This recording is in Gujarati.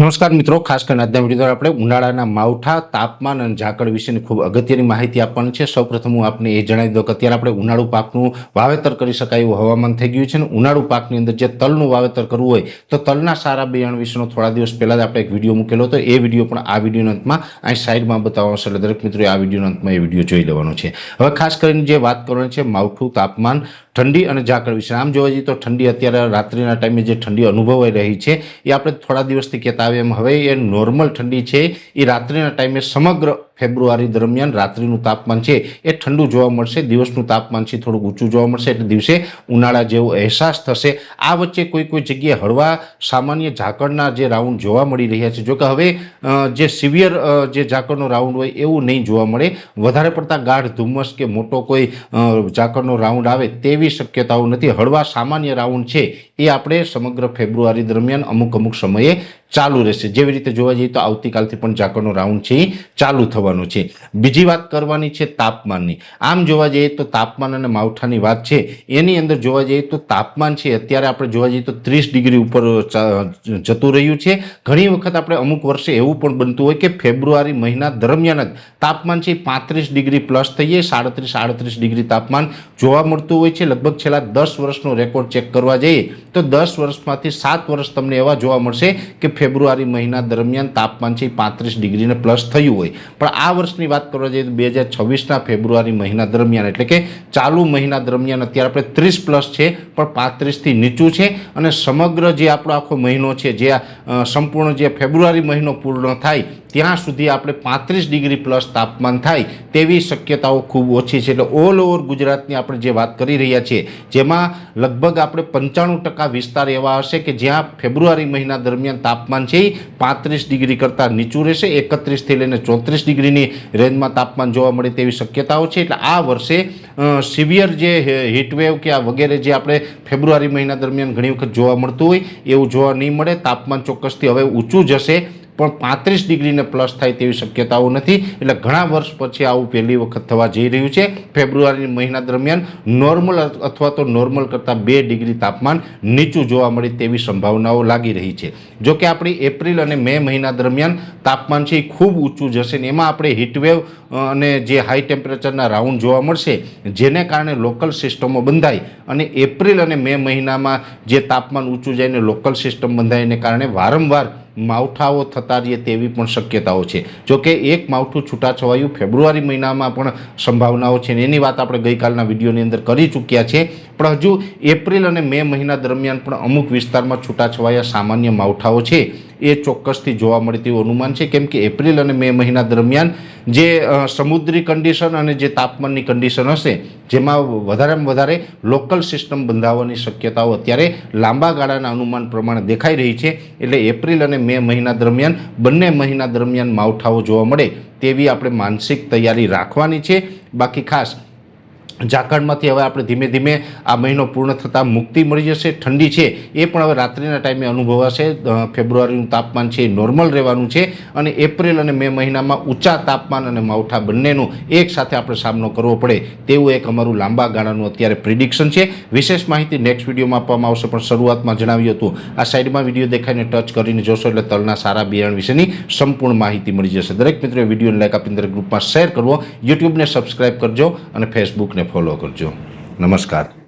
નમસ્કાર મિત્રો, ખાસ કરીને આજના વિડીયો દ્વારા આપણે ઉનાળાના માવઠા, તાપમાન અને ઝાકળ વિશેની ખૂબ અગત્યની માહિતી આપવાની છે। સૌપ્રથમ હું આપને એ જણાવી દઉં કે અત્યારે આપણે ઉનાળુ પાકનું વાવેતર કરી શકાય એવું હવામાન થઈ ગયું છે અને ઉનાળુ પાકની અંદર જે તલનું વાવેતર કરવું હોય તો તલના સારા બિયારણ વિશેનો થોડા દિવસ પહેલાં જ આપણે એક વિડીયો મૂકેલો હતો। એ વિડીયો પણ આ વિડીયોના અંતમાં અહીં સાઈડમાં બતાવવાનો છે, એટલે દરેક મિત્રોએ આ વિડીયોના અંતમાં એ વિડીયો જોઈ લેવાનો છે। હવે ખાસ કરીને જે વાત કરવાની છે માવઠું, તાપમાન, ઠંડી અને ઝાકળ વિશે। આમ જોવા જઈએ તો ઠંડી અત્યારે રાત્રિના ટાઈમે જે ઠંડી અનુભવાઈ રહી છે એ આપણે થોડા દિવસથી કહેતા આવે એમ હવે એ નોર્મલ ઠંડી છે એ રાત્રિના ટાઈમે સમગ્ર ફેબ્રુઆરી દરમિયાન રાત્રિનું તાપમાન છે એ ઠંડુ જોવા મળશે, દિવસનું તાપમાન છે થોડુંક ઊંચું જોવા મળશે, એટલે દિવસે ઉનાળા જેવો અહેસાસ થશે। આ વચ્ચે કોઈ કોઈ જગ્યાએ હળવા સામાન્ય ઝાકળના જે રાઉન્ડ જોવા મળી રહ્યા છે, જોકે હવે જે સિવિયર જે ઝાકળનો રાઉન્ડ હોય એવું નહીં જોવા મળે। વધારે પડતા ગાઢ ધુમ્મસ કે મોટો કોઈ ઝાકળનો રાઉન્ડ આવે તેવી શક્યતાઓ નથી। હળવા સામાન્ય રાઉન્ડ છે એ આપણે સમગ્ર ફેબ્રુઆરી દરમિયાન અમુક સમયે ચાલુ રહેશે। જેવી રીતે જોવા જઈએ તો આવતીકાલથી પણ ઝાકળનો રાઉન્ડ છે એ ચાલુ થવાનો છે। બીજી વાત કરવાની છે તાપમાનની। આમ જોવા જઈએ તો તાપમાન અને માવઠાની વાત છે એની અંદર જોવા જઈએ તો તાપમાન છે અત્યારે આપણે જોવા જઈએ તો 30 ડિગ્રી ઉપર જતું રહ્યું છે। ઘણી વખત આપણે અમુક વર્ષે એવું પણ બનતું હોય કે ફેબ્રુઆરી મહિના દરમિયાન જ તાપમાન છે 35 ડિગ્રી પ્લસ થઈ જાય, 37-38 ડિગ્રી તાપમાન જોવા મળતું હોય છે। લગભગ છેલ્લા 10 વર્ષનો રેકોર્ડ ચેક કરવા જઈએ તો 10 વર્ષમાંથી 7 વર્ષ તમને એવા જોવા મળશે કે ફેબ્રુઆરી મહિના દરમિયાન તાપમાન છે 35 ડિગ્રીને પ્લસ થયું હોય। પણ આ વર્ષની વાત કરવા જઈએ તો 2026ના ફેબ્રુઆરી મહિના દરમિયાન એટલે કે ચાલુ મહિના દરમિયાન અત્યારે આપણે 30 પ્લસ છે પણ 35થી નીચું છે અને સમગ્ર જે આપણો આખો મહિનો છે જે સંપૂર્ણ જે ફેબ્રુઆરી મહિનો પૂર્ણ થાય ત્યાં સુધી આપણે 35 ડિગ્રી પ્લસ તાપમાન થાય તેવી શક્યતાઓ ખૂબ ઓછી છે। એટલે ઓલ ઓવર ગુજરાતની આપણે જે વાત કરી રહ્યા છીએ જેમાં લગભગ આપણે 95% વિસ્તાર એવા હશે કે જ્યાં ફેબ્રુઆરી મહિના દરમિયાન તાપમાન છે 35 ડિગ્રી કરતાં નીચું રહેશે, 31થી લઈને 34 ડિગ્રીની રેન્જમાં તાપમાન જોવા મળે તેવી શક્યતાઓ છે। એટલે આ વર્ષે સિવિયર જે હીટવેવ કે આ વગેરે જે આપણે ફેબ્રુઆરી મહિના દરમિયાન ઘણી વખત જોવા મળતું હોય એવું જોવા નહીં મળે। તાપમાન ચોક્કસથી હવે ઊંચું જશે પણ 35 ડિગ્રીને પ્લસ થાય તેવી શક્યતાઓ નથી। એટલે ઘણા વર્ષ પછી આવું પહેલી વખત થવા જઈ રહ્યું છે। ફેબ્રુઆરી મહિના દરમિયાન નોર્મલ અથવા તો નોર્મલ કરતાં 2 ડિગ્રી તાપમાન નીચું જોવા મળે તેવી સંભાવનાઓ લાગી રહી છે। જો કે આપણી એપ્રિલ અને મે મહિના દરમિયાન તાપમાન છે એ ખૂબ ઊંચું જશે ને એમાં આપણે હીટવેવ અને જે હાઈ ટેમ્પરેચરના રાઉન્ડ જોવા મળશે જેને કારણે લોકલ સિસ્ટમો બંધાય અને એપ્રિલ અને મે મહિનામાં જે તાપમાન ઊંચું જાય ને લોકલ સિસ્ટમ બંધાયને કારણે વારંવાર માવઠાઓ થતા રહે તેવી પણ શક્યતાઓ છે। જોકે એક માવઠું છૂટાછવાયું ફેબ્રુઆરી મહિનામાં પણ સંભાવનાઓ છે ને એની વાત આપણે ગઈકાલના વિડીયોની અંદર કરી ચૂક્યા છે, પણ હજુ એપ્રિલ અને મે મહિના દરમિયાન પણ અમુક વિસ્તારમાં છૂટાછવાયા સામાન્ય માવઠાઓ છે એ ચોક્કસથી જોવા મળે તેવું અનુમાન છે। કેમ કે એપ્રિલ અને મે મહિના દરમિયાન જે સમુદ્રી કન્ડિશન અને જે તાપમાનની કન્ડિશન હશે જેમાં વધારેમાં વધારે લોકલ સિસ્ટમ બંધાવવાની શક્યતાઓ અત્યારે લાંબા ગાળાના અનુમાન પ્રમાણે દેખાઈ રહી છે। એટલે એપ્રિલ અને મે મહિના દરમિયાન બંને મહિના દરમિયાન માવઠાઓ જોવા મળે તેવી આપણે માનસિક તૈયારી રાખવાની છે। બાકી ખાસ ઝાકળમાંથી હવે આપણે ધીમે ધીમે આ મહિનો પૂર્ણ થતાં મુક્તિ મળી જશે। ઠંડી છે એ પણ હવે રાત્રિના ટાઈમે અનુભવાશે। ફેબ્રુઆરીનું તાપમાન છે એ નોર્મલ રહેવાનું છે અને એપ્રિલ અને મે મહિનામાં ઊંચા તાપમાન અને માવઠા બંનેનું એક સાથે આપણે સામનો કરવો પડે તેવું એક અમારું લાંબા ગાળાનું અત્યારે પ્રિડિક્શન છે। વિશેષ માહિતી નેક્સ્ટ વિડીયોમાં આપવામાં આવશે, પણ શરૂઆતમાં જણાવ્યું હતું આ સાઈડમાં વિડીયો દેખાઈને ટચ કરીને જોશો એટલે તલના સારા બિયારણ વિશેની સંપૂર્ણ માહિતી મળી જશે। દરેક મિત્રોએ વિડીયોને લાઈક આપીને દરેક ગ્રુપમાં શેર કરવો, યુટ્યુબને સબસ્ક્રાઈબ કરજો અને ફેસબુકને ફોલો કરજો। નમસ્કાર।